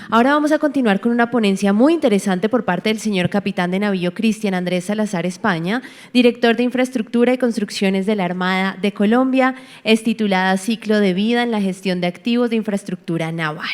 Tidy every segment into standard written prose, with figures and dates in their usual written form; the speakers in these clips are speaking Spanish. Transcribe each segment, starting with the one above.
Ahora vamos a continuar con una ponencia muy interesante por parte del señor capitán de navío Cristian Andrés Salazar España, director de Infraestructura y Construcciones de la Armada de Colombia, es titulada Ciclo de vida en la gestión de activos de infraestructura naval.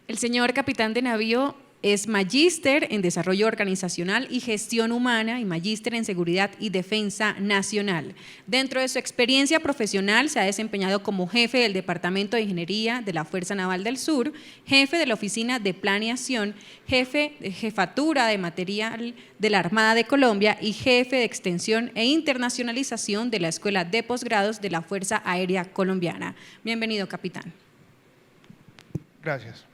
El señor capitán de navío es magíster en Desarrollo Organizacional y Gestión Humana y magíster en Seguridad y Defensa Nacional. Dentro de su experiencia profesional se ha desempeñado como jefe del Departamento de Ingeniería de la Fuerza Naval del Sur, jefe de la Oficina de Planeación, jefe de Jefatura de Material de la Armada de Colombia y jefe de Extensión e Internacionalización de la Escuela de Posgrados de la Fuerza Aérea Colombiana. Bienvenido, capitán. Gracias.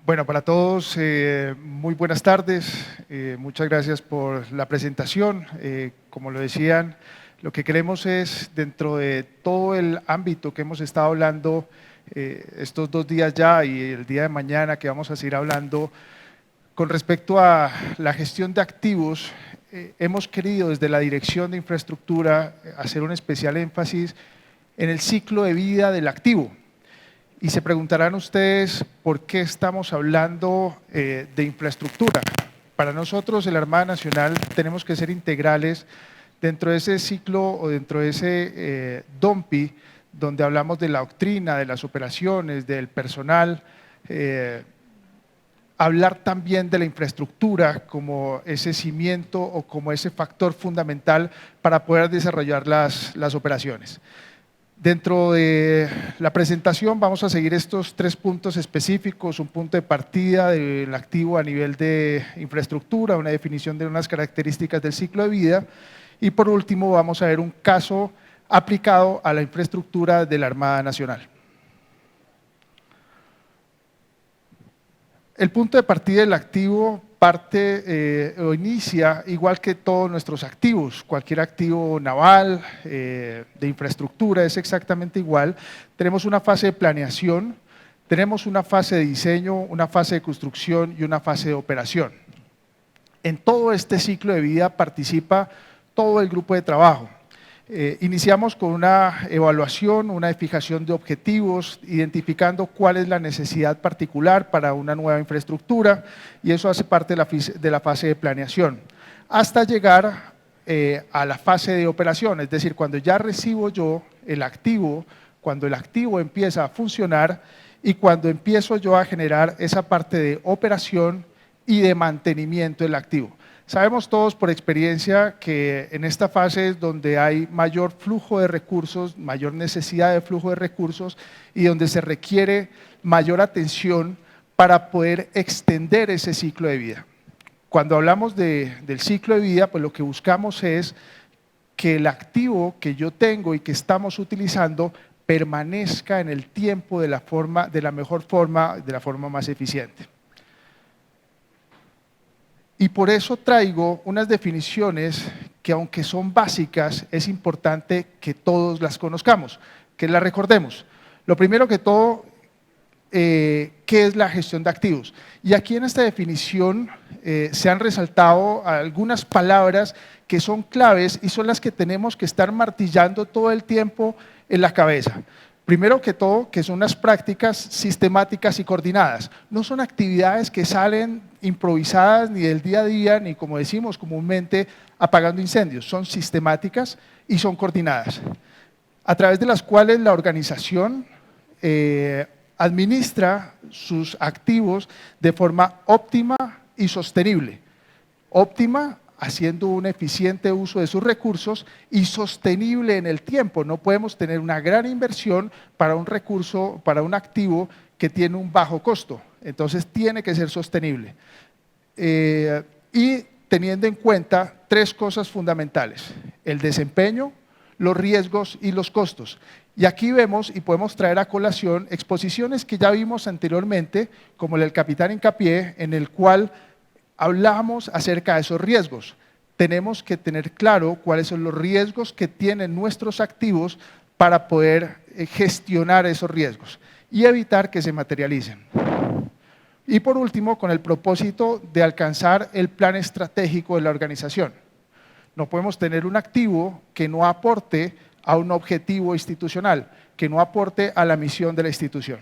Bueno, para todos, muy buenas tardes. Muchas gracias por la presentación. Como lo decían, lo que queremos es, dentro de todo el ámbito que hemos estado hablando estos 2 días ya y el día de mañana que vamos a seguir hablando, con respecto a la gestión de activos, hemos querido desde la Dirección de Infraestructura hacer un especial énfasis en el ciclo de vida del activo. Y se preguntarán ustedes por qué estamos hablando de infraestructura. Para nosotros, en la Armada Nacional, tenemos que ser integrales dentro de ese ciclo o dentro de ese DOMPI, donde hablamos de la doctrina, de las operaciones, del personal, hablar también de la infraestructura como ese cimiento o como ese factor fundamental para poder desarrollar las operaciones. Dentro de la presentación vamos a seguir estos 3 puntos específicos, un punto de partida del activo a nivel de infraestructura, una definición de unas características del ciclo de vida y por último vamos a ver un caso aplicado a la infraestructura de la Armada Nacional. El punto de partida del activo parte o inicia igual que todos nuestros activos, cualquier activo naval, de infraestructura es exactamente igual. Tenemos una fase de planeación, tenemos una fase de diseño, una fase de construcción y una fase de operación. En todo este ciclo de vida participa todo el grupo de trabajo. Iniciamos con una evaluación, una fijación de objetivos, identificando cuál es la necesidad particular para una nueva infraestructura y eso hace parte de la fase de planeación, hasta llegar a la fase de operación, es decir, cuando ya recibo yo el activo, cuando el activo empieza a funcionar y cuando empiezo yo a generar esa parte de operación y de mantenimiento del activo. Sabemos todos por experiencia que en esta fase es donde hay mayor flujo de recursos, mayor necesidad de flujo de recursos y donde se requiere mayor atención para poder extender ese ciclo de vida. Cuando hablamos del ciclo de vida, pues lo que buscamos es que el activo que yo tengo y que estamos utilizando permanezca en el tiempo de la mejor forma, de la forma más eficiente. Y por eso traigo unas definiciones que aunque son básicas, es importante que todos las conozcamos, que las recordemos. Lo primero que todo, ¿qué es la gestión de activos? Y aquí en esta definición se han resaltado algunas palabras que son claves y son las que tenemos que estar martillando todo el tiempo en la cabeza. Primero que todo, que son unas prácticas sistemáticas y coordinadas. No son actividades que salen improvisadas ni del día a día, ni como decimos comúnmente, apagando incendios. Son sistemáticas y son coordinadas, a través de las cuales la organización administra sus activos de forma óptima y sostenible. Óptima, haciendo un eficiente uso de sus recursos y sostenible en el tiempo. No podemos tener una gran inversión para un recurso, para un activo que tiene un bajo costo. Entonces tiene que ser sostenible. Y teniendo en cuenta 3 cosas fundamentales: el desempeño, los riesgos y los costos. Y aquí vemos y podemos traer a colación exposiciones que ya vimos anteriormente, como el del capitán Hincapié, en el cual hablamos acerca de esos riesgos. Tenemos que tener claro cuáles son los riesgos que tienen nuestros activos para poder gestionar esos riesgos y evitar que se materialicen. Y por último, con el propósito de alcanzar el plan estratégico de la organización. No podemos tener un activo que no aporte a un objetivo institucional, que no aporte a la misión de la institución.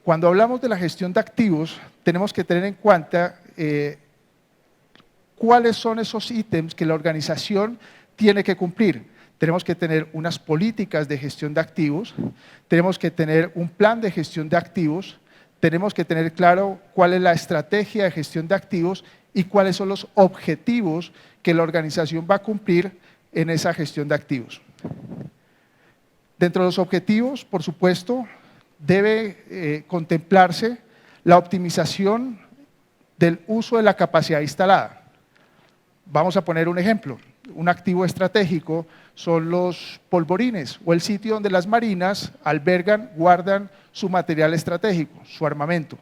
Cuando hablamos de la gestión de activos, tenemos que tener en cuenta cuáles son esos ítems que la organización tiene que cumplir. Tenemos que tener unas políticas de gestión de activos, tenemos que tener un plan de gestión de activos, tenemos que tener claro cuál es la estrategia de gestión de activos y cuáles son los objetivos que la organización va a cumplir en esa gestión de activos. Dentro de los objetivos, por supuesto, debe contemplarse la optimización del uso de la capacidad instalada. Vamos a poner un ejemplo. Un activo estratégico son los polvorines o el sitio donde las marinas albergan, guardan su material estratégico, su armamento.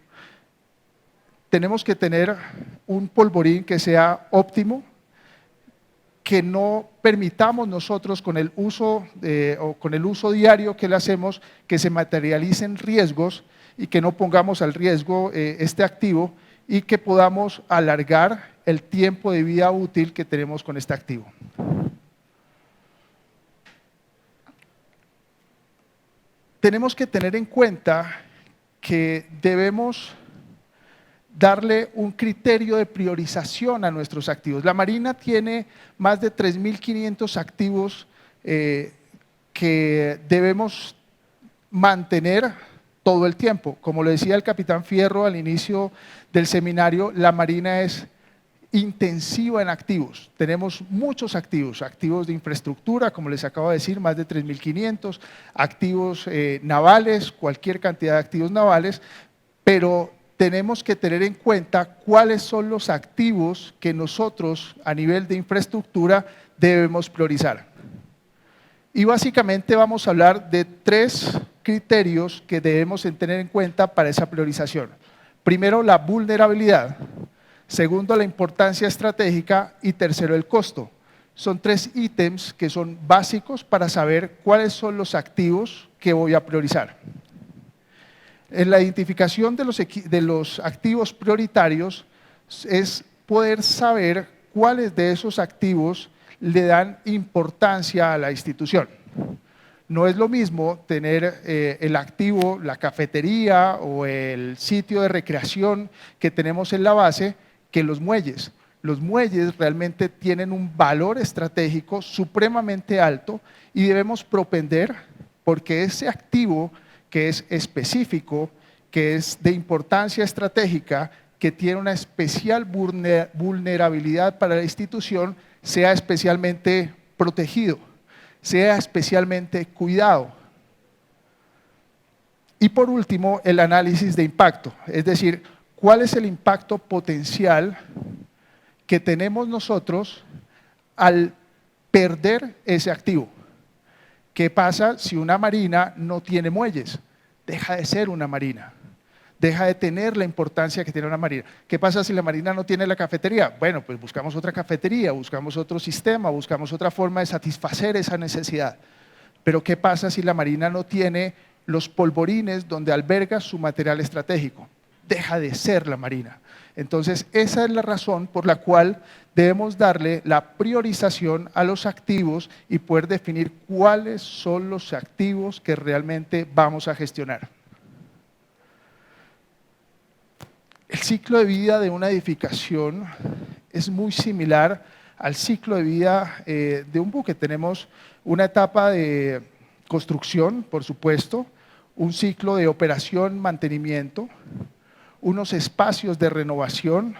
Tenemos que tener un polvorín que sea óptimo, que no permitamos nosotros con el uso diario que le hacemos que se materialicen riesgos y que no pongamos al riesgo este activo y que podamos alargar el tiempo de vida útil que tenemos con este activo. Tenemos que tener en cuenta que debemos darle un criterio de priorización a nuestros activos. La Marina tiene más de 3.500 activos que debemos mantener todo el tiempo. Como lo decía el capitán Fierro al inicio del seminario, la Marina es intensiva en activos. Tenemos muchos activos, activos de infraestructura, como les acabo de decir, más de 3.500, activos navales, cualquier cantidad de activos navales, pero tenemos que tener en cuenta cuáles son los activos que nosotros a nivel de infraestructura debemos priorizar. Y básicamente vamos a hablar de 3 criterios que debemos tener en cuenta para esa priorización. Primero, la vulnerabilidad. Segundo, la importancia estratégica y tercero, el costo. Son 3 ítems que son básicos para saber cuáles son los activos que voy a priorizar. En la identificación de los activos prioritarios es poder saber cuáles de esos activos le dan importancia a la institución. No es lo mismo tener el activo, la cafetería o el sitio de recreación que tenemos en la base que los muelles. Los muelles realmente tienen un valor estratégico supremamente alto y debemos propender porque ese activo que es específico, que es de importancia estratégica, que tiene una especial vulnerabilidad para la institución, sea especialmente protegido, sea especialmente cuidado. Y por último, el análisis de impacto, es decir, ¿cuál es el impacto potencial que tenemos nosotros al perder ese activo? ¿Qué pasa si una marina no tiene muelles? Deja de ser una marina, deja de tener la importancia que tiene una marina. ¿Qué pasa si la marina no tiene la cafetería? Bueno, pues buscamos otra cafetería, buscamos otro sistema, buscamos otra forma de satisfacer esa necesidad. Pero ¿qué pasa si la marina no tiene los polvorines donde alberga su material estratégico? Deja de ser la marina. Entonces, esa es la razón por la cual debemos darle la priorización a los activos y poder definir cuáles son los activos que realmente vamos a gestionar. El ciclo de vida de una edificación es muy similar al ciclo de vida de un buque. Tenemos una etapa de construcción, por supuesto, un ciclo de operación, mantenimiento, unos espacios de renovación,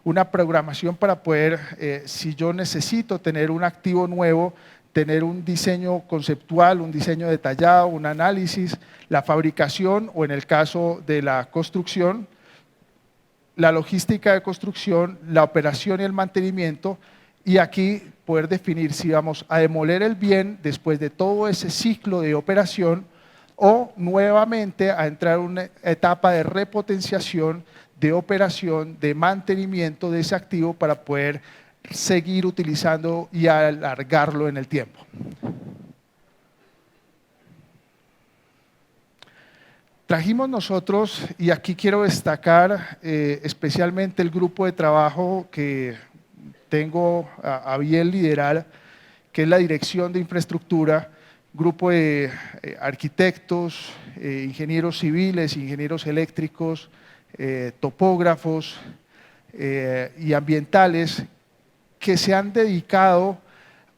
una programación para poder, si yo necesito tener un activo nuevo, tener un diseño conceptual, un diseño detallado, un análisis, la fabricación o en el caso de la construcción, la logística de construcción, la operación y el mantenimiento, y aquí poder definir si vamos a demoler el bien después de todo ese ciclo de operación o nuevamente a entrar en una etapa de repotenciación, de operación, de mantenimiento de ese activo para poder seguir utilizando y alargarlo en el tiempo. Trajimos nosotros, y aquí quiero destacar especialmente el grupo de trabajo que tengo a bien liderar, que es la Dirección de Infraestructura, grupo de arquitectos, ingenieros civiles, ingenieros eléctricos, topógrafos y ambientales que se han dedicado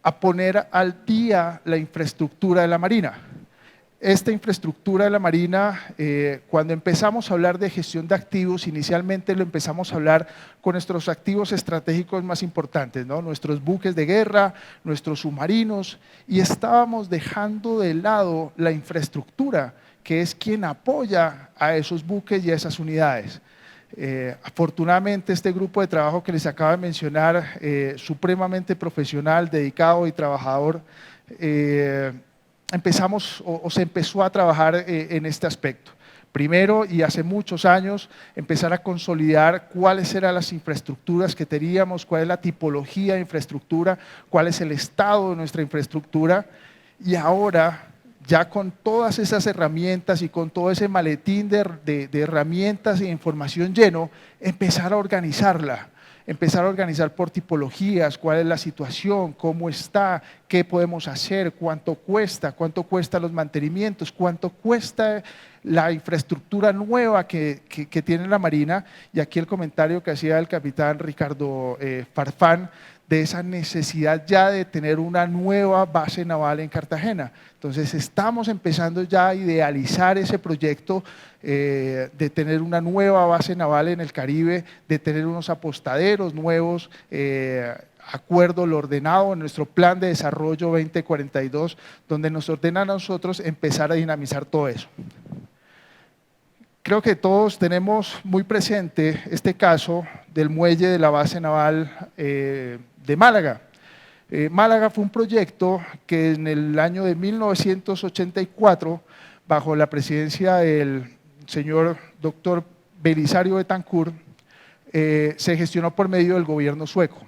a poner al día la infraestructura de la Marina. Esta infraestructura de la Marina, cuando empezamos a hablar de gestión de activos, inicialmente lo empezamos a hablar con nuestros activos estratégicos más importantes, ¿no? Nuestros buques de guerra, nuestros submarinos, y estábamos dejando de lado la infraestructura, que es quien apoya a esos buques y a esas unidades. Afortunadamente este grupo de trabajo que les acabo de mencionar, supremamente profesional, dedicado y trabajador, se empezó a trabajar en este aspecto. Primero, y hace muchos años, empezar a consolidar cuáles eran las infraestructuras que teníamos, cuál es la tipología de infraestructura, cuál es el estado de nuestra infraestructura, y ahora, ya con todas esas herramientas y con todo ese maletín de herramientas e información lleno, empezar a organizarla. Empezar a organizar por tipologías, cuál es la situación, cómo está, qué podemos hacer, cuánto cuesta los mantenimientos, cuánto cuesta la infraestructura nueva que tiene la Marina. Y aquí el comentario que hacía el capitán Ricardo Farfán, de esa necesidad ya de tener una nueva base naval en Cartagena. Entonces estamos empezando ya a idealizar ese proyecto de tener una nueva base naval en el Caribe, de tener unos apostaderos nuevos, acuerdo lo ordenado en nuestro plan de desarrollo 2042, donde nos ordena a nosotros empezar a dinamizar todo eso. Creo que todos tenemos muy presente este caso del muelle de la base naval de Málaga. Málaga fue un proyecto que en el año de 1984, bajo la presidencia del señor doctor Belisario Betancur, se gestionó por medio del gobierno sueco.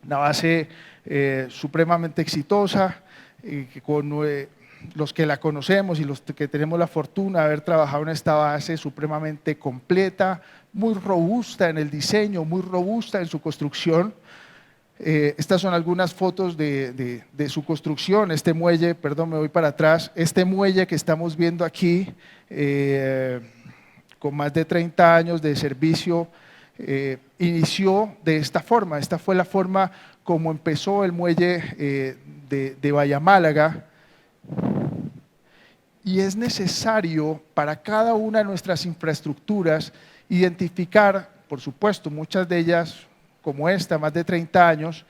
Una base supremamente exitosa, con los que la conocemos y los que tenemos la fortuna de haber trabajado en esta base supremamente completa, muy robusta en el diseño, muy robusta en su construcción. Estas son algunas fotos de su construcción. Este muelle, perdón, me voy para atrás, este muelle que estamos viendo aquí, con más de 30 años de servicio, inició de esta forma. Esta fue la forma como empezó el muelle de Bahía Málaga. Y es necesario para cada una de nuestras infraestructuras identificar, por supuesto, muchas de ellas, como esta, más de 30 años,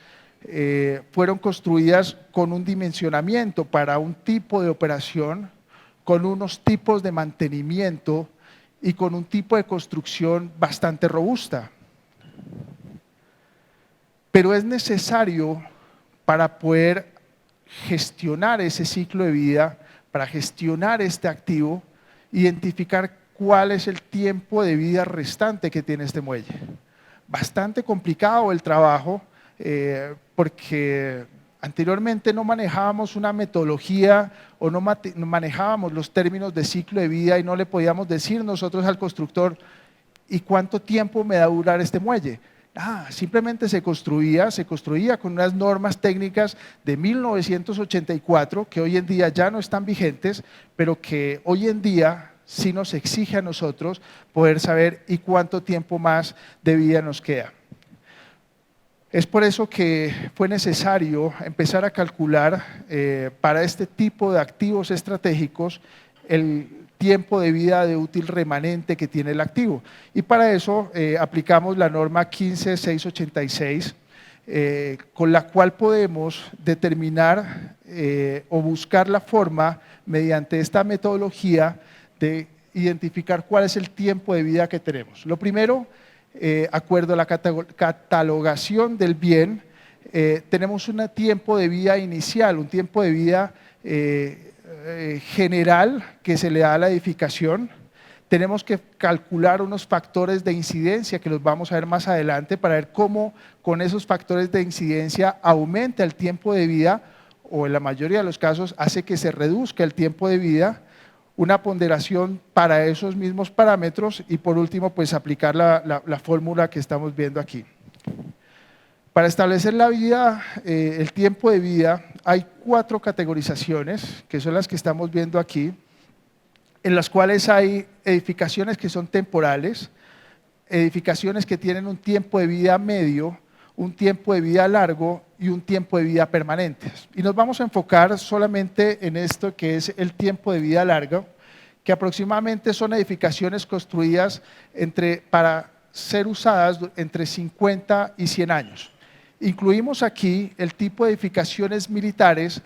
fueron construidas con un dimensionamiento para un tipo de operación, con unos tipos de mantenimiento y con un tipo de construcción bastante robusta. Pero es necesario, para poder gestionar ese ciclo de vida, para gestionar este activo, identificar cuál es el tiempo de vida restante que tiene este muelle. Bastante complicado el trabajo, porque anteriormente no manejábamos una metodología o no manejábamos los términos de ciclo de vida y no le podíamos decir nosotros al constructor, ¿y cuánto tiempo me da a durar este muelle? Simplemente se construía con unas normas técnicas de 1984 que hoy en día ya no están vigentes, pero que hoy en día sí nos exige a nosotros poder saber y cuánto tiempo más de vida nos queda. Es por eso que fue necesario empezar a calcular para este tipo de activos estratégicos el tiempo de vida de útil remanente que tiene el activo. Y para eso aplicamos la norma 15686, con la cual podemos determinar o buscar la forma, mediante esta metodología, de identificar cuál es el tiempo de vida que tenemos. Lo primero, acuerdo a la catalogación del bien, tenemos un tiempo de vida inicial, un tiempo de vida general que se le da a la edificación. Tenemos que calcular unos factores de incidencia que los vamos a ver más adelante para ver cómo con esos factores de incidencia aumenta el tiempo de vida, o en la mayoría de los casos hace que se reduzca el tiempo de vida. Una ponderación para esos mismos parámetros y por último pues aplicar la fórmula que estamos viendo aquí. Para establecer la vida, el tiempo de vida, hay 4 categorizaciones, que son las que estamos viendo aquí, en las cuales hay edificaciones que son temporales, edificaciones que tienen un tiempo de vida medio, un tiempo de vida largo y un tiempo de vida permanente. Y nos vamos a enfocar solamente en esto que es el tiempo de vida largo, que aproximadamente son edificaciones construidas para ser usadas entre 50 y 100 años. Incluimos aquí el tipo de edificaciones militares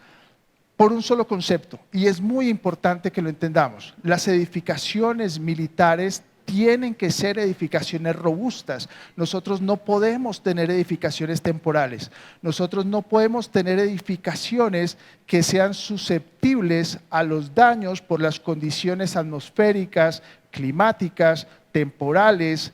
por un solo concepto, y es muy importante que lo entendamos. Las edificaciones militares tienen que ser edificaciones robustas. Nosotros no podemos tener edificaciones temporales. Nosotros no podemos tener edificaciones que sean susceptibles a los daños por las condiciones atmosféricas, climáticas, temporales,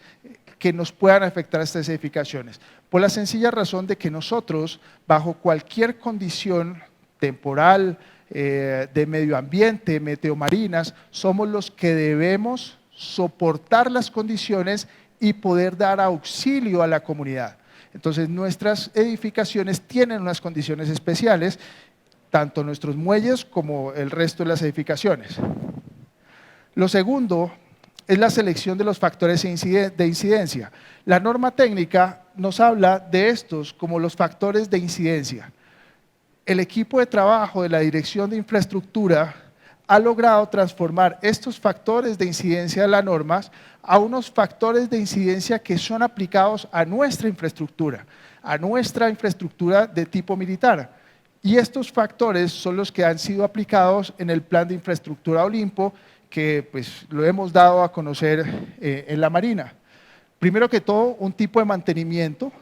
que nos puedan afectar a estas edificaciones. Por la sencilla razón de que nosotros, bajo cualquier condición temporal, de medio ambiente, meteomarinas, somos los que debemos soportar las condiciones y poder dar auxilio a la comunidad. Entonces nuestras edificaciones tienen unas condiciones especiales, tanto nuestros muelles como el resto de las edificaciones. Lo segundo es la selección de los factores de incidencia. La norma técnica nos habla de estos como los factores de incidencia. El equipo de trabajo de la Dirección de Infraestructura ha logrado transformar estos factores de incidencia de las normas a unos factores de incidencia que son aplicados a nuestra infraestructura de tipo militar. Y estos factores son los que han sido aplicados en el Plan de Infraestructura Olimpo, que pues lo hemos dado a conocer en la Marina. Primero que todo, un tipo de mantenimiento.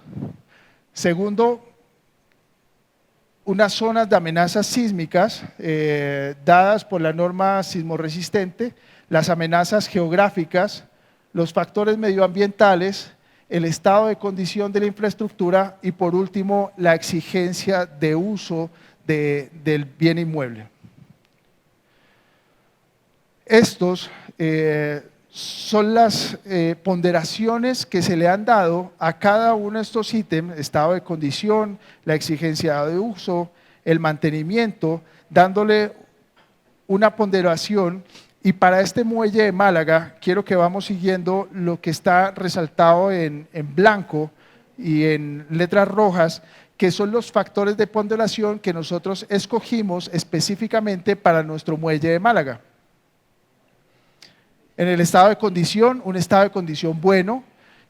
Segundo, unas zonas de amenazas sísmicas dadas por la norma sismorresistente, las amenazas geográficas, los factores medioambientales, el estado de condición de la infraestructura y por último la exigencia de uso del bien inmueble. Estos son las ponderaciones que se le han dado a cada uno de estos ítems: estado de condición, la exigencia de uso, el mantenimiento, dándole una ponderación. Y para este muelle de Málaga, quiero que vamos siguiendo lo que está resaltado en blanco y en letras rojas, que son los factores de ponderación que nosotros escogimos específicamente para nuestro muelle de Málaga. En el estado de condición, un estado de condición bueno,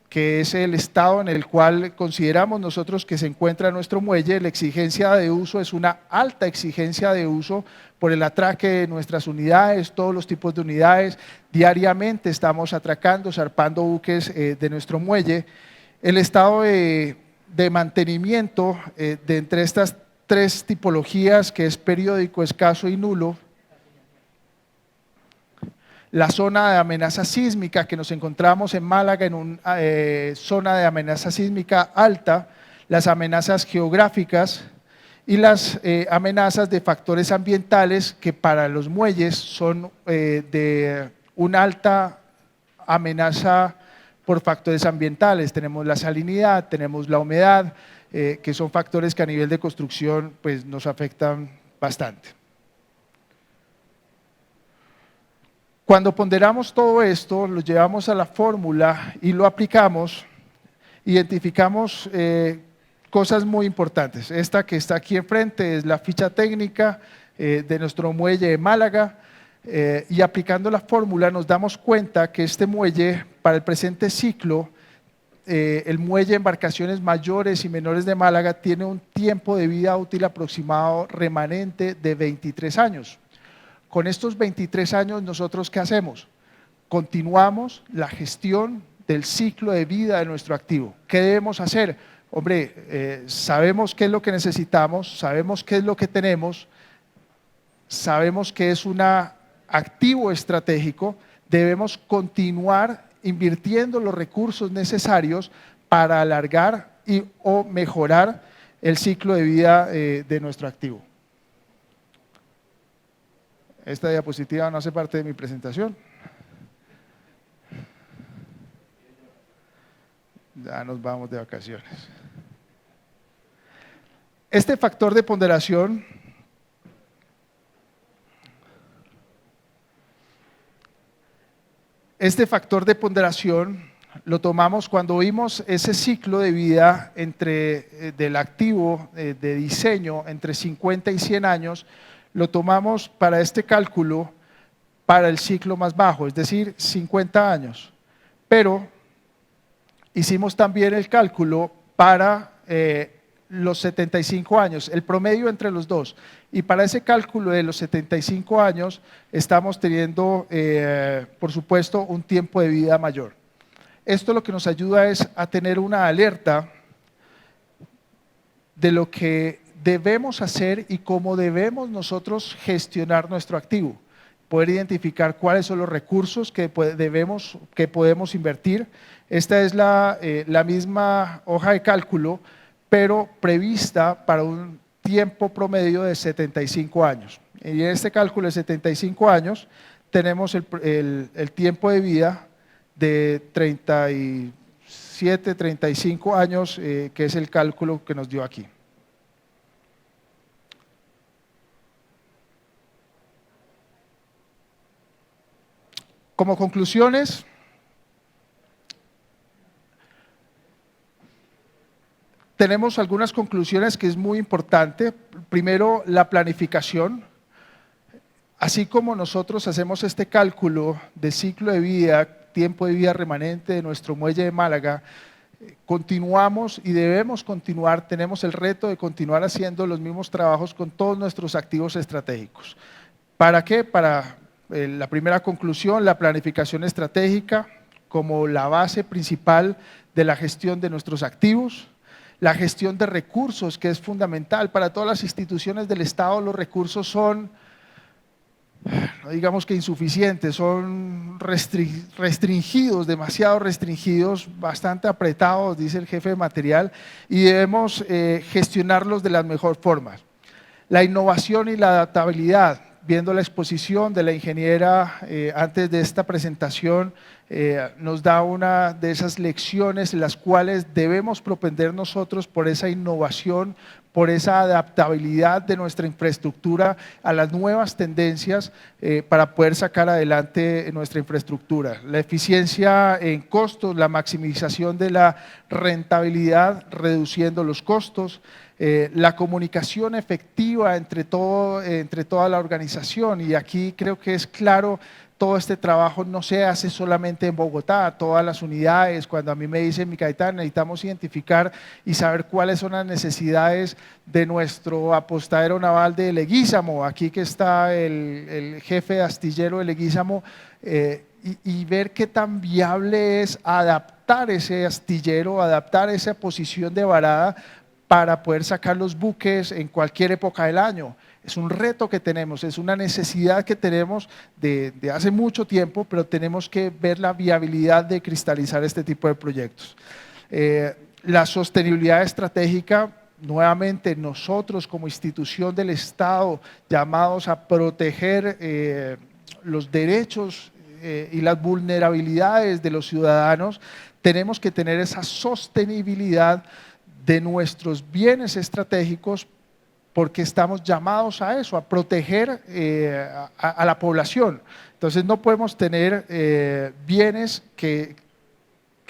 que es el estado en el cual consideramos nosotros que se encuentra nuestro muelle. La exigencia de uso es una alta exigencia de uso por el atraque de nuestras unidades, todos los tipos de unidades. Diariamente estamos atracando, zarpando buques de nuestro muelle. El estado de mantenimiento de entre estas 3 tipologías, que es periódico, escaso y nulo. La zona de amenaza sísmica, que nos encontramos en Málaga en una zona de amenaza sísmica alta, las amenazas geográficas y las amenazas de factores ambientales, que para los muelles son de una alta amenaza por factores ambientales. Tenemos la salinidad, tenemos la humedad, que son factores que a nivel de construcción pues, nos afectan bastante. Cuando ponderamos todo esto, lo llevamos a la fórmula y lo aplicamos, identificamos cosas muy importantes. Esta que está aquí enfrente es la ficha técnica de nuestro muelle de Málaga, y aplicando la fórmula nos damos cuenta que este muelle, para el presente ciclo, el muelle de embarcaciones mayores y menores de Málaga tiene un tiempo de vida útil aproximado remanente de 23 años. Con estos 23 años, ¿nosotros qué hacemos? Continuamos la gestión del ciclo de vida de nuestro activo. ¿Qué debemos hacer? Hombre, sabemos qué es lo que necesitamos, sabemos qué es lo que tenemos, sabemos que es un activo estratégico, debemos continuar invirtiendo los recursos necesarios para alargar o mejorar el ciclo de vida de nuestro activo. Esta diapositiva no hace parte de mi presentación. Ya nos vamos de vacaciones. Este factor de ponderación lo tomamos cuando vimos ese ciclo de vida del activo de diseño entre 50 y 100 años, lo tomamos para este cálculo para el ciclo más bajo, es decir, 50 años. Pero hicimos también el cálculo para los 75 años, el promedio entre los dos. Y para ese cálculo de los 75 años estamos teniendo, por supuesto, un tiempo de vida mayor. Esto lo que nos ayuda es a tener una alerta de lo que debemos hacer y cómo debemos nosotros gestionar nuestro activo. Poder identificar cuáles son los recursos que podemos invertir. Esta es la misma hoja de cálculo, pero prevista para un tiempo promedio de 75 años. Y en este cálculo de 75 años tenemos el tiempo de vida de 37, 35 años, que es el cálculo que nos dio aquí. Como conclusiones, tenemos algunas conclusiones que es muy importante. Primero, la planificación. Así como nosotros hacemos este cálculo de ciclo de vida, tiempo de vida remanente de nuestro muelle de Málaga, continuamos y debemos continuar, tenemos el reto de continuar haciendo los mismos trabajos con todos nuestros activos estratégicos. ¿Para qué? Para la primera conclusión, la planificación estratégica como la base principal de la gestión de nuestros activos. La gestión de recursos, que es fundamental para todas las instituciones del Estado. Los recursos son, no digamos que insuficientes, son restringidos, demasiado restringidos, bastante apretados, dice el jefe de material, y debemos gestionarlos de las mejores formas. La innovación y la adaptabilidad, viendo la exposición de la ingeniera antes de esta presentación, nos da una de esas lecciones en las cuales debemos propender nosotros por esa innovación, por esa adaptabilidad de nuestra infraestructura a las nuevas tendencias para poder sacar adelante nuestra infraestructura. La eficiencia en costos, la maximización de la rentabilidad, reduciendo los costos, la comunicación efectiva entre toda la organización, y aquí creo que es claro. Todo este trabajo no se hace solamente en Bogotá, todas las unidades. Cuando a mí me dicen, mi capitán, necesitamos identificar y saber cuáles son las necesidades de nuestro apostadero naval de Leguízamo, aquí que está el jefe de astillero de Leguízamo, y ver qué tan viable es adaptar ese astillero, adaptar esa posición de varada para poder sacar los buques en cualquier época del año. Es un reto que tenemos, es una necesidad que tenemos de hace mucho tiempo, pero tenemos que ver la viabilidad de cristalizar este tipo de proyectos. La sostenibilidad estratégica, nuevamente nosotros como institución del Estado llamados a proteger los derechos y las vulnerabilidades de los ciudadanos, tenemos que tener esa sostenibilidad de nuestros bienes estratégicos, porque estamos llamados a eso, a proteger a la población. Entonces no podemos tener bienes que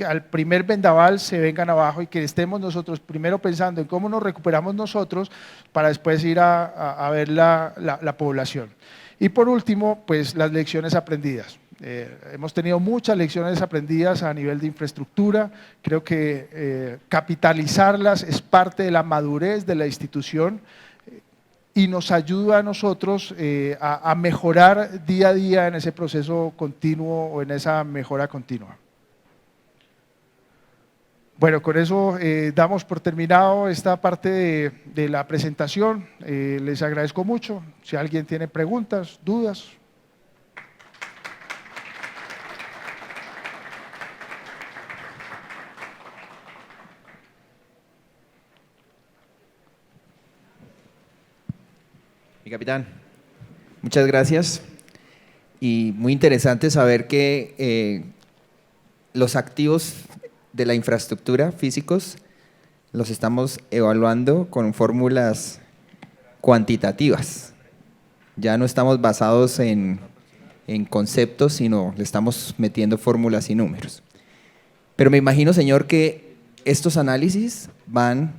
al primer vendaval se vengan abajo y que estemos nosotros primero pensando en cómo nos recuperamos nosotros para después ir a ver la población. Y por último, pues las lecciones aprendidas. Hemos tenido muchas lecciones aprendidas a nivel de infraestructura. Creo que capitalizarlas es parte de la madurez de la institución y nos ayuda a nosotros a mejorar día a día en ese proceso continuo o en esa mejora continua. Bueno, con eso damos por terminado esta parte de la presentación. Les agradezco mucho. Si alguien tiene preguntas, dudas. Mi capitán, muchas gracias, y muy interesante saber que los activos de la infraestructura físicos los estamos evaluando con fórmulas cuantitativas. Ya no estamos basados en conceptos, sino le estamos metiendo fórmulas y números. Pero me imagino, señor, que estos análisis van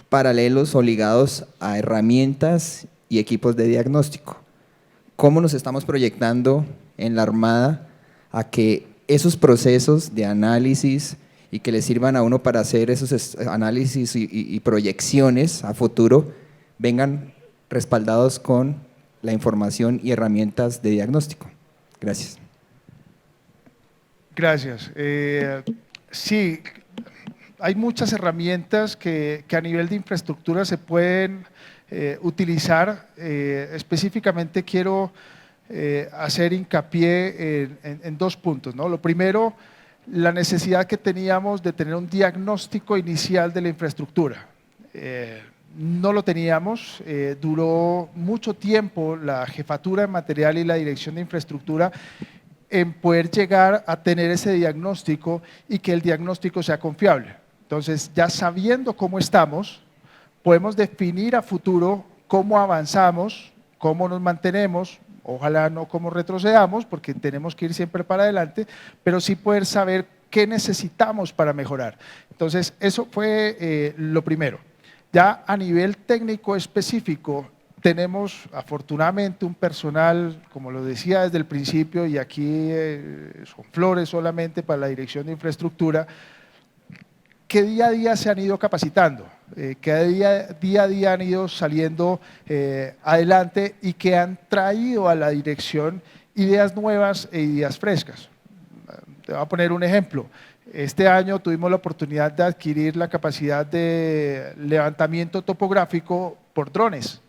paralelos o ligados a herramientas y equipos de diagnóstico. ¿Cómo nos estamos proyectando en la Armada a que esos procesos de análisis y que le sirvan a uno para hacer esos análisis y proyecciones a futuro vengan respaldados con la información y herramientas de diagnóstico? Gracias. Gracias. Sí, hay muchas herramientas que a nivel de infraestructura se pueden utilizar. Específicamente quiero hacer hincapié en dos puntos, ¿no? Lo primero, la necesidad que teníamos de tener un diagnóstico inicial de la infraestructura. No lo teníamos, duró mucho tiempo la jefatura de material y la dirección de infraestructura en poder llegar a tener ese diagnóstico y que el diagnóstico sea confiable. Entonces, ya sabiendo cómo estamos, podemos definir a futuro cómo avanzamos, cómo nos mantenemos, ojalá no cómo retrocedamos, porque tenemos que ir siempre para adelante, pero sí poder saber qué necesitamos para mejorar. Entonces, eso fue lo primero. Ya a nivel técnico específico, tenemos afortunadamente un personal, como lo decía desde el principio, y aquí son flores solamente para la dirección de infraestructura, que día a día se han ido capacitando, que día a día han ido saliendo adelante y que han traído a la dirección ideas nuevas e ideas frescas. Te voy a poner un ejemplo. Este año tuvimos la oportunidad de adquirir la capacidad de levantamiento topográfico por drones.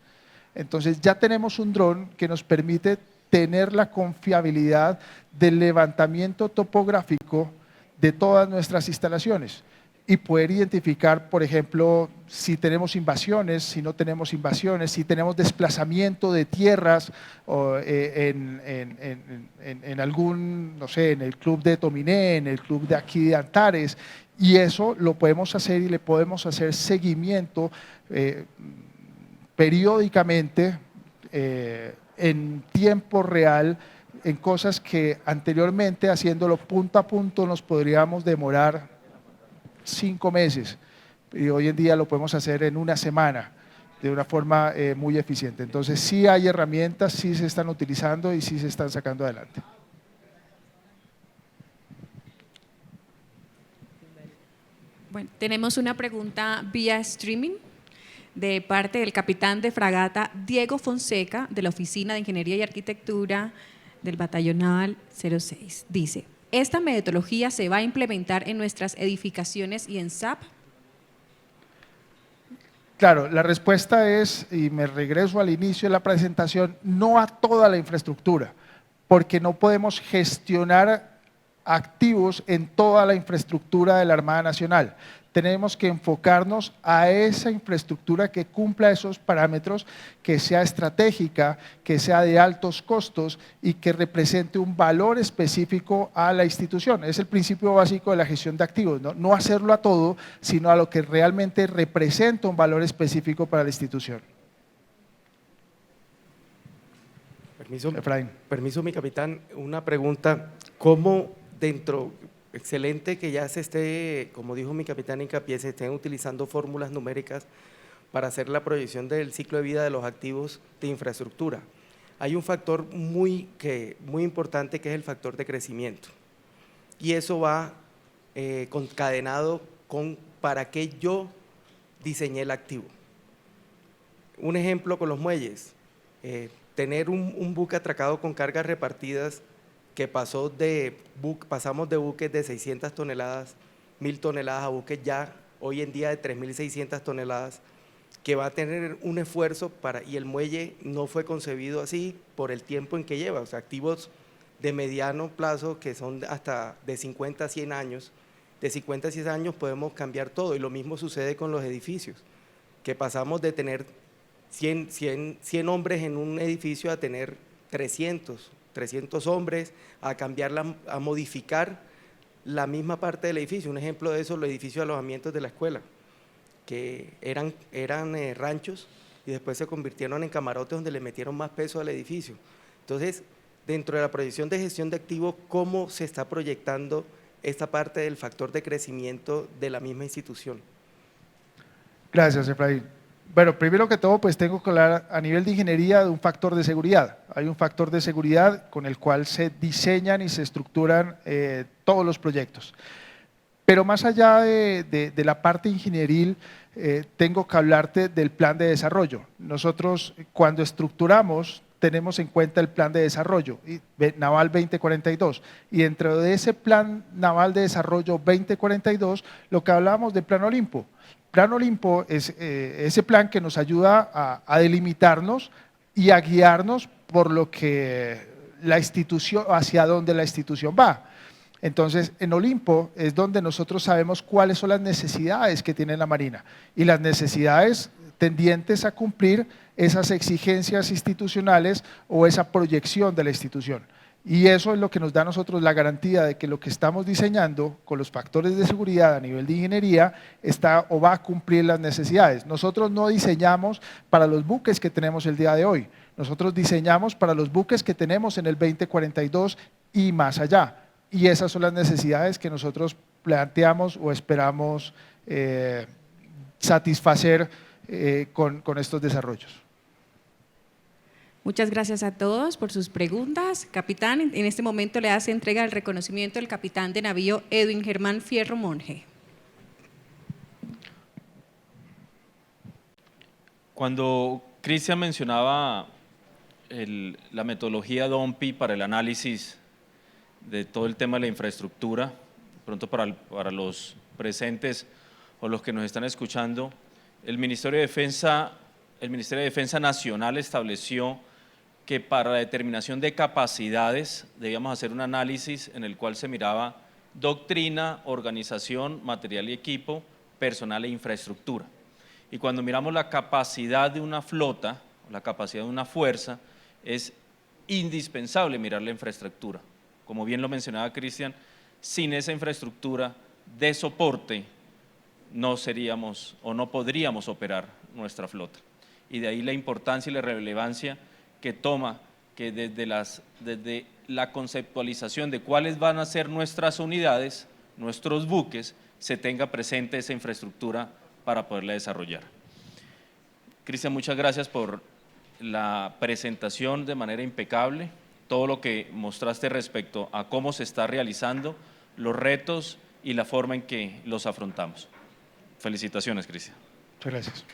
Entonces ya tenemos un dron que nos permite tener la confiabilidad del levantamiento topográfico de todas nuestras instalaciones y poder identificar, por ejemplo, si tenemos invasiones, si no tenemos invasiones, si tenemos desplazamiento de tierras o, en algún, no sé, en el club de Tominé, en el club de aquí de Antares, y eso lo podemos hacer y le podemos hacer seguimiento periódicamente en tiempo real en cosas que anteriormente haciéndolo punto a punto nos podríamos demorar 5 meses y hoy en día lo podemos hacer en una semana de una forma muy eficiente. Entonces sí hay herramientas, sí se están utilizando y sí se están sacando adelante. Bueno, tenemos una pregunta vía streaming de parte del capitán de fragata Diego Fonseca de la Oficina de Ingeniería y Arquitectura del Batallón Naval 06. Dice, ¿esta metodología se va a implementar en nuestras edificaciones y en SAP? Claro, la respuesta es, y me regreso al inicio de la presentación, no a toda la infraestructura, porque no podemos gestionar activos en toda la infraestructura de la Armada Nacional. Tenemos que enfocarnos a esa infraestructura que cumpla esos parámetros, que sea estratégica, que sea de altos costos y que represente un valor específico a la institución. Es el principio básico de la gestión de activos, ¿no? No hacerlo a todo, sino a lo que realmente representa un valor específico para la institución. Permiso, mi capitán, una pregunta. ¿Cómo dentro… Excelente que ya se esté, como dijo mi capitán hincapié, se estén utilizando fórmulas numéricas para hacer la proyección del ciclo de vida de los activos de infraestructura. Hay un factor muy importante que es el factor de crecimiento y eso va concadenado con para qué yo diseñé el activo. Un ejemplo con los muelles, tener un buque atracado con cargas repartidas que pasamos de buques de 600 toneladas, 1000 toneladas a buques ya hoy en día de 3600 toneladas, que va a tener un esfuerzo y el muelle no fue concebido así por el tiempo en que lleva, o sea, activos de mediano plazo que son hasta de 50 a 100 años, de 50 a 100 años podemos cambiar todo y lo mismo sucede con los edificios, que pasamos de tener 100 hombres en un edificio a tener 300 hombres, a modificar la misma parte del edificio. Un ejemplo de eso, los edificios de alojamientos de la escuela. que eran ranchos y después se convirtieron en camarotes donde le metieron más peso al edificio. Entonces, dentro de la proyección de gestión de activos, ¿cómo se está proyectando esta parte del factor de crecimiento de la misma institución? Gracias, Efraín. Bueno, primero que todo, pues tengo que hablar a nivel de ingeniería de un factor de seguridad. Hay un factor de seguridad con el cual se diseñan y se estructuran todos los proyectos. Pero más allá de la parte ingenieril, tengo que hablarte del plan de desarrollo. Nosotros, cuando estructuramos, tenemos en cuenta el plan de desarrollo Naval 2042, y dentro de ese plan Naval de Desarrollo 2042, lo que hablábamos del Plan Olimpo. Plan Olimpo es ese plan que nos ayuda a delimitarnos y a guiarnos por lo que la institución, hacia donde la institución va. Entonces, en Olimpo es donde nosotros sabemos cuáles son las necesidades que tiene la Marina, y las necesidades tendientes a cumplir esas exigencias institucionales o esa proyección de la institución. Y eso es lo que nos da a nosotros la garantía de que lo que estamos diseñando con los factores de seguridad a nivel de ingeniería está o va a cumplir las necesidades. Nosotros no diseñamos para los buques que tenemos el día de hoy, nosotros diseñamos para los buques que tenemos en el 2042 y más allá. Y esas son las necesidades que nosotros planteamos o esperamos satisfacer con estos desarrollos. Muchas gracias a todos por sus preguntas. Capitán, en este momento le hace entrega el reconocimiento del capitán de navío Edwin Germán Fierro Monge. Cuando Cristian mencionaba la metodología DOMPI para el análisis de todo el tema de la infraestructura, pronto para los presentes o los que nos están escuchando, el Ministerio de Defensa Nacional estableció que para la determinación de capacidades debíamos hacer un análisis en el cual se miraba doctrina, organización, material y equipo, personal e infraestructura. Y cuando miramos la capacidad de una flota, la capacidad de una fuerza, es indispensable mirar la infraestructura. Como bien lo mencionaba Cristian, sin esa infraestructura de soporte no seríamos o no podríamos operar nuestra flota. Y de ahí la importancia y la relevancia que toma que desde la conceptualización de cuáles van a ser nuestras unidades, nuestros buques, se tenga presente esa infraestructura para poderla desarrollar. Cristian, muchas gracias por la presentación de manera impecable, todo lo que mostraste respecto a cómo se está realizando, los retos y la forma en que los afrontamos. Felicitaciones, Cristian. Muchas gracias.